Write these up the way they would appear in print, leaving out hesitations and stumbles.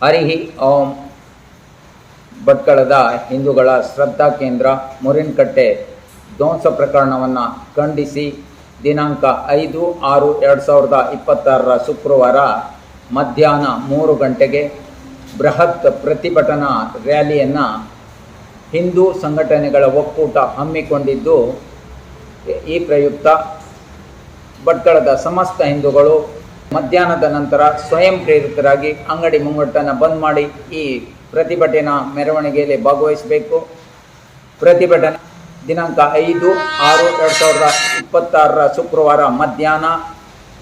ಹರಿ ಓಂ. ಭಟ್ಕಳದ ಹಿಂದೂಗಳ ಶ್ರದ್ಧಾ ಕೇಂದ್ರ ಮುರಿನಕಟ್ಟೆ ಧ್ವಂಸ ಪ್ರಕರಣವನ್ನು ಖಂಡಿಸಿ ದಿನಾಂಕ 5/6/2026 ಶುಕ್ರವಾರ ಮಧ್ಯಾಹ್ನ 3 ಗಂಟೆಗೆ ಬೃಹತ್ ಪ್ರತಿಭಟನಾ ರ್ಯಾಲಿಯನ್ನು ಹಿಂದೂ ಸಂಘಟನೆಗಳ ಒಕ್ಕೂಟ ಹಮ್ಮಿಕೊಂಡಿದ್ದು, ಈ ಪ್ರಯುಕ್ತ ಭಟ್ಕಳದ ಸಮಸ್ತ ಹಿಂದೂಗಳು ಮಧ್ಯಾಹ್ನದ ನಂತರ ಸ್ವಯಂ ಪ್ರೇರಿತರಾಗಿ ಅಂಗಡಿ ಮುಂಗಟ್ಟನ್ನು ಬಂದ್ ಮಾಡಿ ಈ ಪ್ರತಿಭಟನಾ ಮೆರವಣಿಗೆಯಲ್ಲಿ ಭಾಗವಹಿಸಬೇಕು. ಪ್ರತಿಭಟನೆ ದಿನಾಂಕ 5/6/2026 ಶುಕ್ರವಾರ ಮಧ್ಯಾಹ್ನ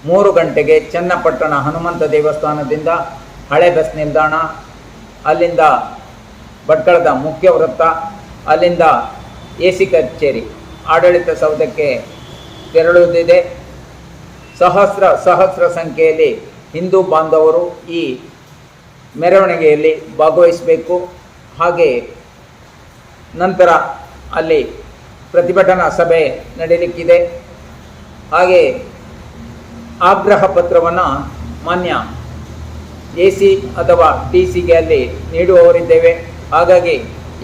3 ಗಂಟೆಗೆ ಚನ್ನಪಟ್ಟಣ ಹನುಮಂತ ದೇವಸ್ಥಾನದಿಂದ ಹಳೆ ಬಸ್ ನಿಲ್ದಾಣ, ಅಲ್ಲಿಂದ ಭಟ್ಕಳದ ಮುಖ್ಯ ವೃತ್ತ, ಅಲ್ಲಿಂದ AC ಕಚೇರಿ ಆಡಳಿತ ಸೌಧಕ್ಕೆ ತೆರಳುವುದಿದೆ. ಸಹಸ್ರ ಸಂಖ್ಯೆಯಲ್ಲಿ ಹಿಂದೂ ಬಾಂಧವರು ಈ ಮೆರವಣಿಗೆಯಲ್ಲಿ ಭಾಗವಹಿಸಬೇಕು. ಹಾಗೆ ನಂತರ ಅಲ್ಲಿ ಪ್ರತಿಭಟನಾ ಸಭೆ ನಡೆಯಲಿಕ್ಕಿದೆ. ಹಾಗೆ ಆಗ್ರಹ ಪತ್ರವನ್ನು ಮಾನ್ಯ AC ಅಥವಾ TCಗೆ ಅಲ್ಲಿ ನೀಡುವವರಿದ್ದೇವೆ. ಹಾಗಾಗಿ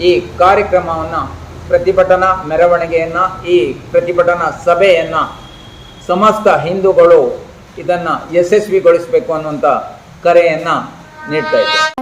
ಈ ಕಾರ್ಯಕ್ರಮವನ್ನು, ಪ್ರತಿಭಟನಾ ಮೆರವಣಿಗೆಯನ್ನು, ಈ ಪ್ರತಿಭಟನಾ ಸಭೆಯನ್ನು ಸಮಸ್ತ ಹಿಂದೂಗಳು ಇದನ್ನು ಯಶಸ್ವಿಗೊಳಿಸಬೇಕು ಅನ್ನುವಂಥ ಕರೆಯನ್ನು ನೀಡ್ತಾ ಇದ್ದೇವೆ.